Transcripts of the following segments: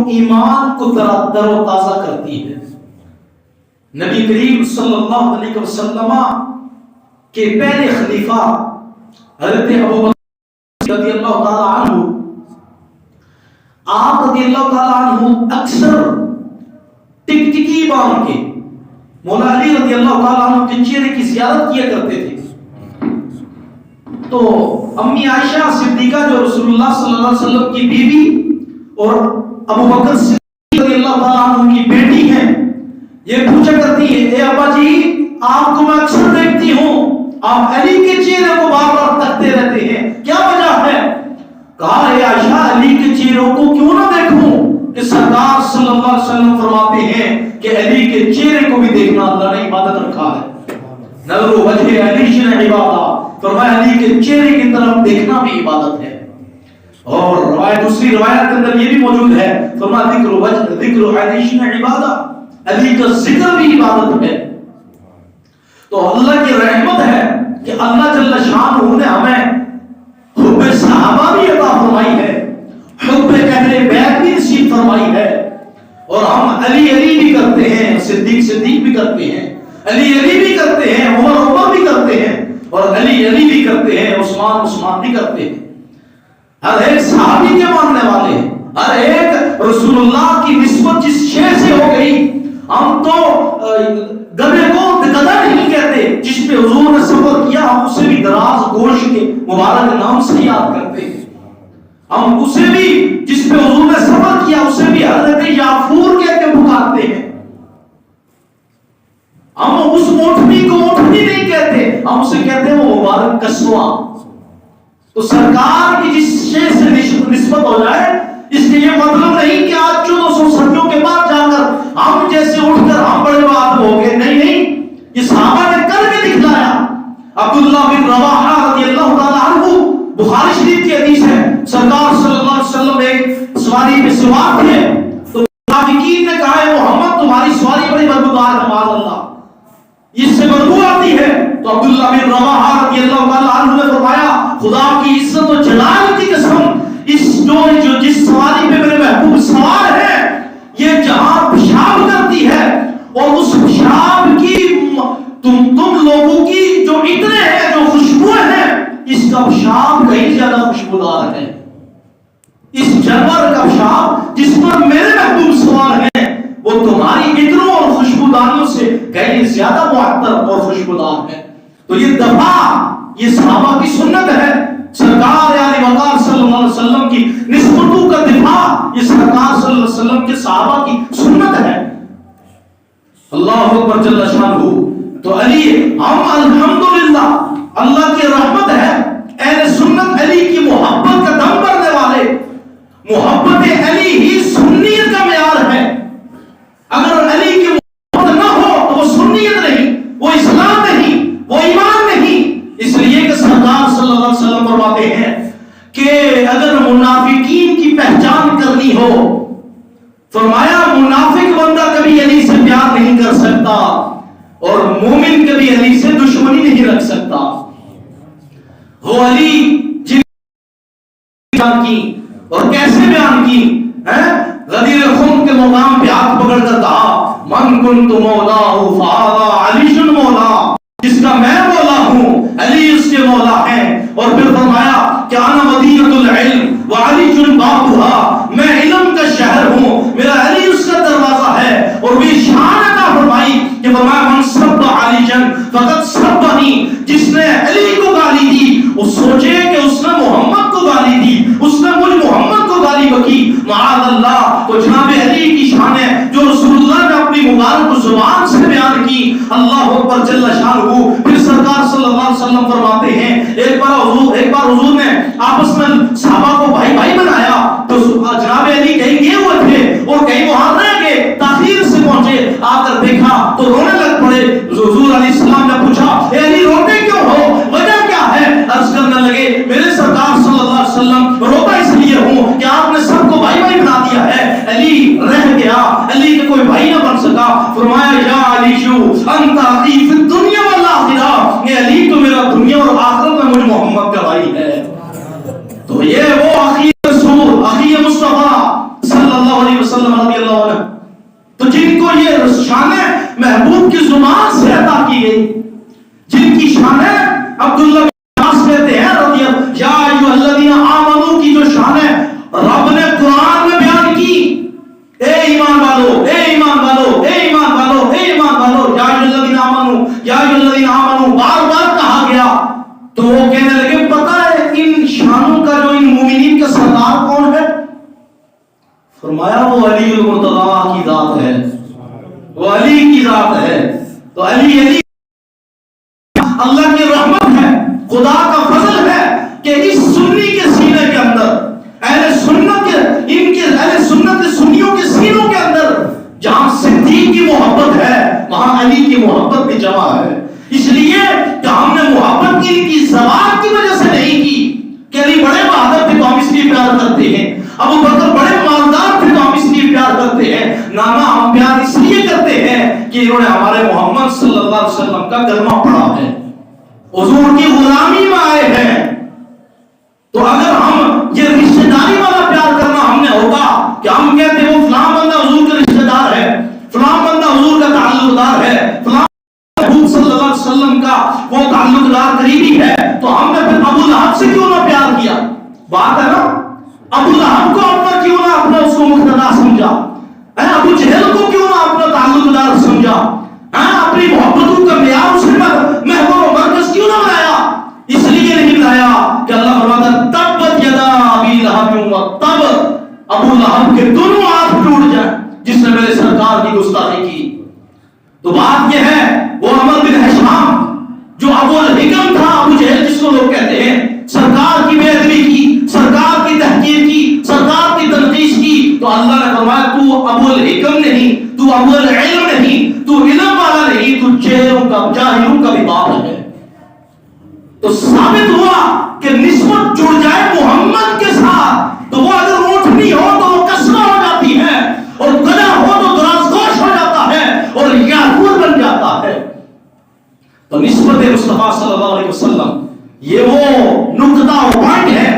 ایمان کو تر و تازہ کرتی ہے۔ نبی کریم صلی اللہ علیہ وسلم کے پہلے خلیفہ حضرت ابوبکر رضی اللہ تعالی عنہ، آپ رضی اللہ تعالی عنہ اکثر ٹکٹکی باندھ کے مولا علی رضی اللہ تعالی عنہ کے چہرے کی زیارت کیا کرتے تھے۔ تو امی عائشہ صدیقہ جو رسول اللہ صلی اللہ علیہ وسلم کی بیوی اور ابوبکر صدیق رضی اللہ تعالی عنہ کی بیٹی ہیں، یہ پوچھا کرتی ہے اے ابا جی آپ کو میں اکثر دیکھتی ہوں آپ علی کے چہرے کو بار بار تکتے رہتے ہیں، کیا وجہ ہے؟ کہا اے عائشہ علی کے چہروں کو کیوں نہ دیکھوں کہ سرکار صلی اللہ علیہ وسلم فرماتے ہیں کہ علی کے چہرے کو بھی دیکھنا اللہ نے عبادت رکھا ہے۔ نظر وجہ علی شن عبادت، فرمایا علی کے چہرے کی طرف دیکھنا بھی عبادت ہے۔ اور دوسری روایت کے اندر یہ بھی موجود ہے، فرمایا ذکر علی شن عبادت، علی کا ذکر بھی عبادت ہے۔ تو اللہ کی رحمت ہے کہ اللہ جل شانہ نے ہمیں حب صحابہ بھی عطا فرمائی ہے، حب اہل بیت بھی نصیب فرمائی ہے، اور ہم علی علی بھی کرتے ہیں، صدیق صدیق بھی کرتے ہیں، علی علی بھی کرتے ہیں، عمر عمر بھی کرتے ہیں، اور علی علی بھی کرتے ہیں، عثمان عثمان بھی کرتے ہیں۔ ہر ایک صحابی کے ماننے والے ہیں، ہر ایک رسول اللہ کی نسبت جس شے سے ہو گئی، ہم تو گدھے کو گدھا نہیں کہتے، جس پہ حضور نے سفر کیا ہم اسے بھی دراز گوش کے مبارک نام سے یاد کرتے ہیں، ہم اسے بھی جس پہ حضور نے سفر کیا اسے بھی حضرت یافور کہہ کے پکارتے ہیں، ہم اس اونٹنی کو اونٹنی نہیں کہتے، ہم اسے کہتے ہیں وہ مبارک کسوا۔ تو سرکار کی جس شے سے نسبت ہو جائے اس کے یہ مطلب نہیں کہ آج 1400 صدیوں کے بعد جا کر ہم جیسے اٹھ کر ہم بڑے بات ہو گئے، نہیں نہیں، یہ صحابہ نے کر کے دکھلایا۔ عبداللہ بن رواحہ رضی اللہ تعالی عنہ، بخاری شریف کی حدیث ہے، سرکار صلی اللہ علیہ وسلم ایک سواری پہ سوار تھے تو منافقین نے کہا ہے محمد تمہاری سواری بڑی بدبودار ہے، معاذ اللہ اس سے بدبو آتی ہے۔ تو عبداللہ بن رواحہ رضی اللہ تعالی عنہ نے فرمایا خدا کی عزت و جلال کی قسم، جس سواری پہ میرے محبوب سوار ہے یہ جہاں پیشاب کرتی ہے اور اس پیشاب کی تم لوگوں کی جو اتنے ہیں جو خوشبوئیں ہیں، اس کا پیشاب کہیں زیادہ خوشبودار ہے، اس جانور کا پیشاب جس پر میرے محبوب سوار ہیں وہ تمہاری عطروں اور خوشبوداریوں سے کہیں زیادہ معطر اور خوشبودار ہے۔ تو یہ دفاع یہ صحابہ کی سنت ہے، سرکار علی وقار صلی اللہ علیہ وسلم کی نسبتوں کا دفاع یہ سرکار صلی اللہ علیہ وسلم کے صحابہ کی سنت ہے۔ اللہ اکبر جل شانہ۔ تو علی ہم الحمدللہ اللہ کی رحمت ہے، اہل سنت علی کی محبت کا دم بھرنے والے، محبت علی ہی سنیت کا معیار ہے۔ اگر علی کی محبت نہ ہو تو وہ سنیت نہیں، وہ اسلام نہیں، وہ ایمان نہیں۔ اس لیے کہ سرکار صلی اللہ علیہ وسلم فرماتے ہیں کہ اگر منافقین کی پہچان کرنی ہو، فرمایا منافق بندہ کبھی علی سے پیار نہیں کر سکتا اور مومن کبھی علی سے دشمنی نہیں رکھ سکتا۔ وہ علی جن بیان کی اور کیسے بیان کی، غدیر خم کے مقام پہ ہاتھ پکڑ کر کہا من کنت مولاہ فہذا علی مولا، جس کا میں مولا ہوں علی اس کے مولا ہیں۔ اور پھر فرمایا کہ انا مدینۃ العلم وعلی بابها، میں علم کا شہر ہوں، میرا علی اس کا دروازہ ہے۔ اور بھی شان عطا فرمائی کہ فرمایا من سب علی فقط سبنی، جس نے علی کو گالی دی وہ سوچے کہ اس نے محمد کو گالی دی، اس نے مجھ محمد کو گالی بکی، معاذ اللہ۔ تو جناب علی کی شان ہے جو رسول اللہ نے اپنی مبارک زبان سے بیان کی، اللہ اکبر جل شانہ۔ پھر سرکار صلی اللہ علیہ وسلم فرماتے ہیں ایک بار حضور نے آپس میں صحابہ کو بھائی بھائی بنایا تو جناب علی کہیں گئے ہوئے تھے اور کہیں وہاں رہ گئے، تاخیر سے پہنچے، آ کر دیکھا تو رونے لگ پڑے۔ حضور علیہ السلام نے پوچھا اے علی روتے کیوں ہو، وجہ کیا ہے؟ عرض کرنے لگے میرے سرکار صلی اللہ علیہ وسلم روتا اس لیے ہوں کہ آپ نے سب کو بھائی بھائی بنا دیا ہے، علی رہ گیا، علی کا کوئی بھائی نہ بن سکا۔ فرمایا یا علی شو انت اخی فی الدنیا والآخرہ، یہ علی تو میرا دنیا اور آخرت میں مجھ محمد کا بھائی ہے۔ تو یہ وہ اخی رسول اخی مصطفیٰ صلی اللہ علیہ وسلم वसल्लम रज़ी अल्लाह अन्हु, तो जिनको ये शान महबूब की जुबान से अता की गई, जिनकी शान अब्दुल्लाह कहते हैं रज़ी अल्लाह या अय्युहल्लज़ीना आमनू की जो शान है रब ने कुरान में बयान की, ए ईमान वालो, ए ईमान वालो, ए ईमान वालो, ए ईमान वालो, या अय्युहल्लज़ीना आमनू, या अय्युहल्लज़ीना आमनू बार-बार कहा गया। तो वो कहने लगे पता है इन शानों का जो इन मुमिनीन का सरदार कौन है? फरमाया वो अली मुर्तज़ा की जात है, वो अली की जात है। तो अली अल्लाह की रहमत है, खुदा का फजल है कि इस सुन्नी के सीने के अंदर, अहले सुन्नत के, इनके अहले सुन्नत के सुन्नियों के सीनों के अंदर जहां सिद्दीक की मोहब्बत है वहां अली की मोहब्बत भी जमा है। इसलिए कि हमने मोहब्बत की इनकी ज़बान की वजह से नहीं की कि अली बड़े बहादुर थे तो हम इसलिए प्यार करते हैं, अबू बकर बड़े मालदार थे तो हम इसलिए प्यार करते हैं। नाना हम प्यार इसलिए करते हैं कि इन्होंने हमारे मोहम्मद सल्लल्लाहु अलैहि वसल्लम का कलमा पढ़ा है, हुजूर की गुलामी में आए हैं। तो अगर हम ये रिश्तेदारी वाला प्यार करना हमने होगा कि हम कहते हैं वो फलां बंदा हुजूर का रिश्तेदार है, फलां बंदा हुजूर का ताल्लुकदार है, फलां हुजूर सल्लल्लाहु अलैहि वसल्लम का वो ताल्लुकदार करीबी है, तो हमने फिर अबू लहब से क्यों ना प्यार किया? बात है ना, अबू लहब को अपना क्यों ना अपना उसको मुख्तदा समझा, अबू जहल को क्यों ना अपना ताल्लुकदार समझा, अपनी मोहब्बतों का मेयार उसे महबूब मरकज क्यों ना बनाया? इसलिए नहीं बनाया कि अल्लाह फरमाता तब्बत यदा अबी लहब व तब, अबू लहब के दोनों हाथ टूट जाए जिसने मेरे सरकार की गुस्ताखी की। तो बात यह है वो अमर बिन हिशाम जो अबुल हिकम था, अबू जहल जिसको लोग कहते हैं, सरकार की बेअदबी की, सरकार की तहकीर की, सरकार की तनकीस की, तो अल्लाह ने फरमाया तू अबुल हिकम नहीं, तू अबुल इल्म नहीं, तू इल्म वाला नहीं, तू जाहिलों का भी बाप है। तो साबित हुआ कि निस्बत जुड़ जाए मोहम्मद के साथ तो वो अगर ऊँटनी हो तो वो कसरा हो जाती है, और गधा हो तो दराजगोश हो जाता है और याकूत बन जाता है। तो निस्बत मुस्तफा सल्लल्लाहु अलैहि वसल्लम ये वो नुक्ता पॉइंट है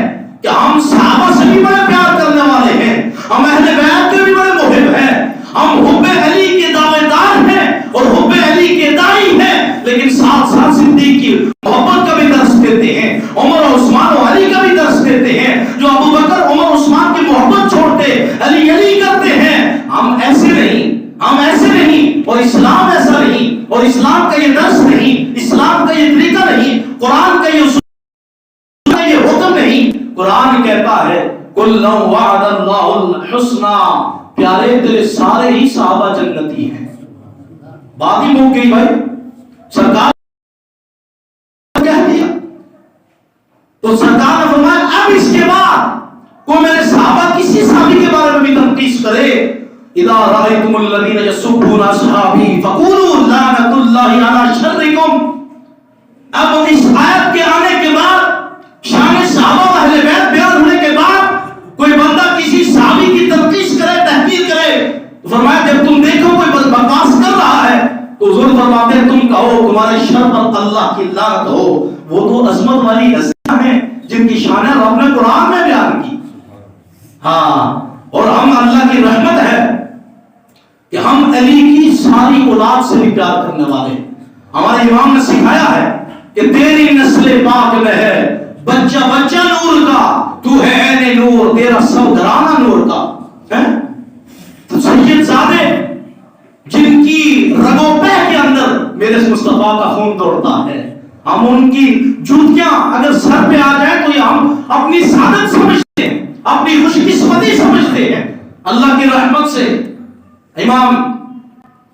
कि हम सहाबा से भी बड़े प्यार करने वाले हैं, हम अहले बैत के भी बड़े मुहिब हैं, हम हुब्बे अली के दावेदार हैं और हुब्बे अली के दाई हैं, लेकिन साथ साथ सिद्दीक की मोहब्बत का भी दर्स देते हैं, उमर और उस्मान और अली का भी दर्स देते हैं। जो अबू बकर उमर उस्मान की मोहब्बत छोड़ते अली अली करते हैं, हम ऐसे नहीं, हम ऐसे नहीं, और इस्लाम ऐसा नहीं, और इस्लाम का ये दर्स नहीं, इस्लाम का ये तरीका नहीं, कुरान का ये हुक्म नहीं। कुरान कहता है कुल्लु वअदल्लाहुल हुस्ना, प्यारे तेरे सारे ही सहाबा जन्नती हैं। बात ही मुक गई भाई, सरकार कह दिया तो सरकार ने फरमाया अब इसके बाद कोई मेरे सहाबा किसी सहाबी के बारे में भी तनकीस करे, इदा रायतुमुल लदीना यसुब्बूना असहाबी फक़ूलू लानतुल्लाहि अला शर्रिकुम। अब इस आयत के आने के बाद, शान सहाबा व अहले बैत बयान होने के बाद, कोई बंदा किसी सहाबी की तनकीस करे, तहकीर करे, तो फरमाया जब तुम देखो कोई बकवास कर रहा है तो हुजूर फरमाते हैं तुम कहो तुम्हारे शर पर अल्लाह की लानत हो। वो तो अजमत वाली हस्तियां हैं जिनकी शान रब ने कुरान में बयान की। हाँ, और हम अल्लाह की रहमत है कि हम अली की सारी औलाद से भी प्यार करने वाले। हमारे इमाम ने सिखाया है कि तेरी नस्ल पाक में है बच्चा बच्चा नूर का, तू है ऐने नूर, तेरा सब घराना नूर का है। तो सैयद ज़ादे जिनकी रगों-पैं के अंदर मेरे मुस्तफा का खून दौड़ता है, हम उनकी जूतियां अगर सर पे आ जाए तो ये हम अपनी सादत समझते हैं, अपनी खुशकिस्मती समझते हैं। अल्लाह की रहमत से इमाम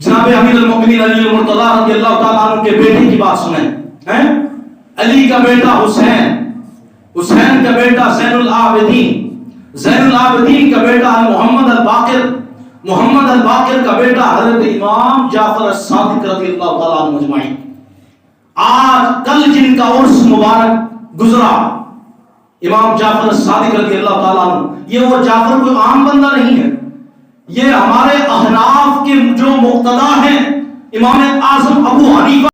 जनाब अमीर अल-मोमिनीन अली मुर्तज़ा रज़ियल्लाहु ताला अन्हु के बेटे की बात सुने हैं। अली का बेटा हुसैन, हुसैन का बेटा ज़ैनुल आबिदीन, ज़ैनुल आबिदीन का बेटा मोहम्मद अल-बाक़िर, मोहम्मद अल-बाक़िर का बेटा हज़रत इमाम जाफर as-सादिक रज़ियल्लाहु ताला अन्हु अजमाइन। आज कल जिनका उर्स मुबारक गुजरा इमाम जाफर as-सादिक रज़ियल्लाहु ताला अन्हु, ये वो जाफर कोई आम बंदा नहीं है, ये हमारे अहनाफ के जो मुक्तदा हैं, इमाम आज़म अबू हनीफा